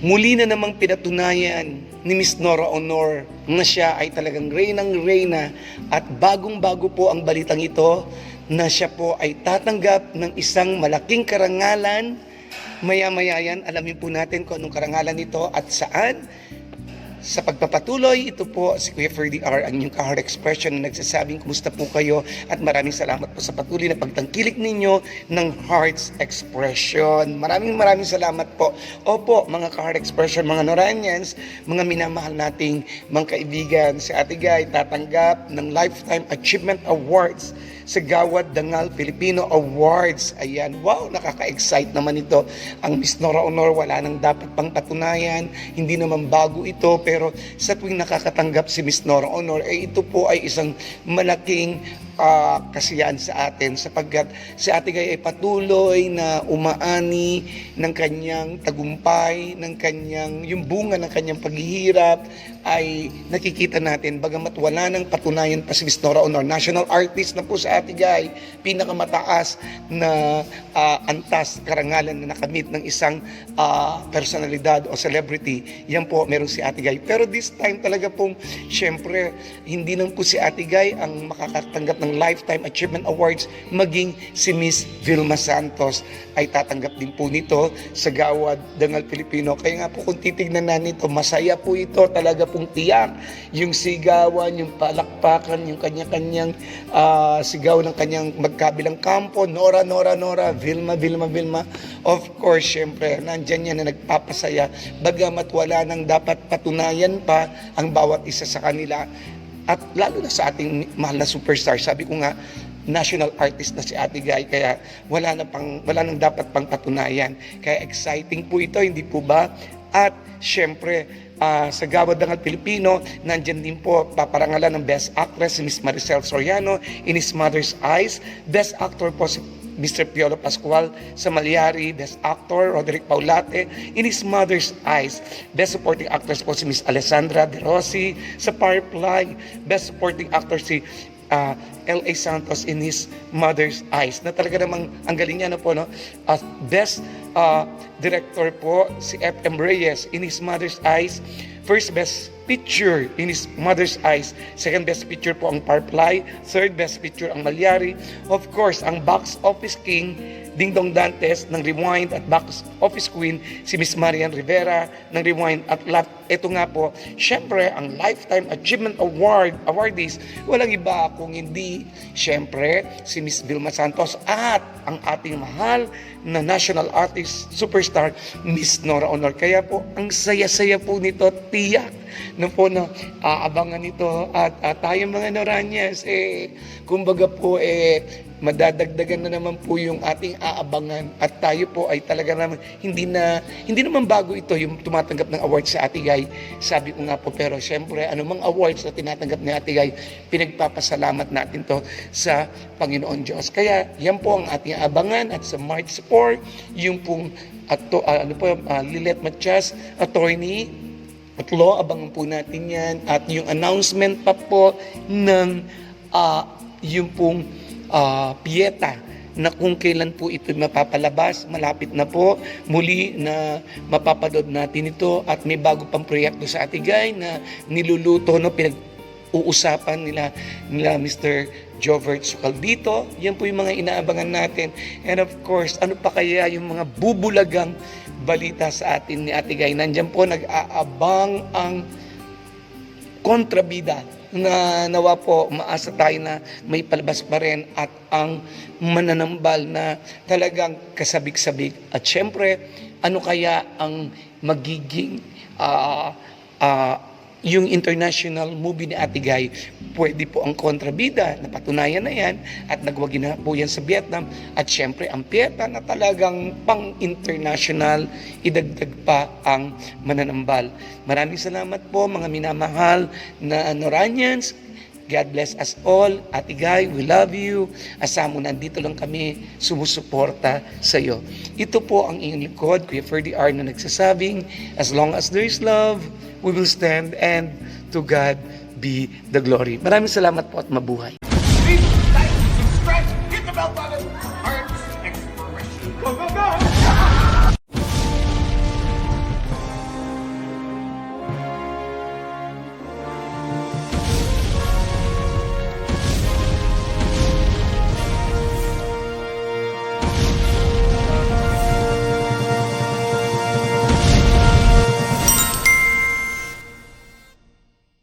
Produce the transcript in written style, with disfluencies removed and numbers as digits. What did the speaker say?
Muli na namang pinatunayan ni Miss Nora Honor na siya ay talagang reynang reyna at bagong-bago po ang balitang ito na siya po ay tatanggap ng isang malaking karangalan. Maya-maya yan, alamin po natin kung anong karangalan nito at saan. Sa pagpapatuloy, ito po si Kuya Ferdy R, ang inyong ka-heart expression na nagsasabing kumusta po kayo at maraming salamat po sa patuloy na pagtangkilik ninyo ng heart's expression. Maraming salamat po. Opo, mga ka-heart expression, mga Noranians, mga minamahal nating mga kaibigan, si Ate Guy tatanggap ng Lifetime Achievement Awards sa Gawad Dangal Filipino Awards. Ayan, wow, nakaka-excite naman ito. Ang Miss Nora Honor, wala nang dapat pang patunayan, hindi naman bago ito, pero sa tuwing nakakatanggap si Miss Nora Honor, ito po ay isang malaking kasiyahan sa atin sapagkat si Ate Guy ay patuloy na umaani ng kanyang tagumpay, ng kanyang, yung bunga ng kanyang paghihirap ay nakikita natin bagamat wala nang patunayan pa si Miss Nora Honor. National artist na po si Ate Guy, pinakamataas na antas, karangalan na nakamit ng isang personalidad o celebrity. Yan po, meron si Ate Guy. Pero this time talaga pong, syempre, hindi lang po si Ate Guy ang makakatanggap ng Lifetime Achievement Awards, maging si Miss Vilma Santos ay tatanggap din po nito sa Gawad Dangal Filipino. Kaya nga po kung titignan na nito, masaya po ito, talaga pong tiyak. Yung sigawan, yung palakpakan, yung kanya-kanyang sigaw ng kanyang magkabilang kampo, Nora, Vilma. Of course, syempre, nandyan yan na nagpapasaya, bagamat wala nang dapat patunayan pa ang bawat isa sa kanila. At lalo na sa ating mahal na superstar, sabi ko nga, national artist na si Ate Guy, kaya wala nang dapat pang patunayan. Kaya exciting po ito, hindi po ba? At syempre, sa Gawad Dangal Filipino, nandyan din po paparangalan ng Best Actress si Miss Maricel Soriano, In His Mother's Eyes. Best Actor po si Mr. Piolo Pascual sa Malyari. Best Actor, Roderick Paulate, In His Mother's Eyes. Best Supporting Actress po si Miss Alessandra De Rossi sa Firefly. Best Supporting Actor si L.A. Santos in His Mother's Eyes. Na talaga namang ang galing niya na po, no? Best Director po si F.M. Reyes in His Mother's Eyes. First Best Picture in His Mother's Eyes. Second Best Picture po ang Firefly. Third Best Picture ang Malyari. Of course, ang Box Office King, Ding Dong Dantes ng Rewind at Box Office Queen, si Miss Marian Rivera ng Rewind at Laugh. Ito nga po, syempre, ang Lifetime Achievement Awardees, walang iba kung hindi, syempre, si Miss Vilma Santos at ang ating mahal na national artist, superstar, Miss Nora Honor. Kaya po, ang saya-saya po nito, tiyak na po na aabangan nito at tayong mga Noranyas, kumbaga po, madadagdagan na naman po yung ating aabangan at tayo po ay talaga naman hindi naman bago ito yung tumatanggap ng awards sa Ate Guy. Sabi ko nga po, pero syempre anumang awards na tinatanggap ni Ate Guy, pinagpapasalamat natin to sa Panginoon Diyos. Kaya yan po ang ating aabangan at sa March 4, yung pong Lilet Matias, attorney at law, abangan po natin yan at yung announcement pa po ng yung pong piyeta na kung kailan po ito mapapalabas, malapit na po muli na mapapanood natin ito at may bago pang proyekto sa Ate Guy na niluluto, no, pinag-uusapan nila Mr. Jovert Sucaldito. Yan po yung mga inaabangan natin. And of course, ano pa kaya yung mga bubulagang balita sa atin ni Ate Guy? Nandiyan po nag-aabang ang kontrabida na nawa po maasa tayo na may palabas pa rin at ang mananambal na talagang kasabik-sabik. At syempre, ano kaya ang magiging yung international movie ni Ate Guy? Pwede po ang kontrabida, napatunayan na yan at nagwagi na po yan sa Vietnam. At syempre, ang piyeta na talagang pang-international, idagdag pa ang mananambal. Maraming salamat po mga minamahal na Noranians. God bless us all. Ate Guy, we love you. Asamo, nandito lang kami sumusuporta sa iyo. Ito po ang inyong likod, Kuya Ferdy R, na nagsasabing, as long as there is love, we will stand and to God be the glory. Maraming salamat po at mabuhay.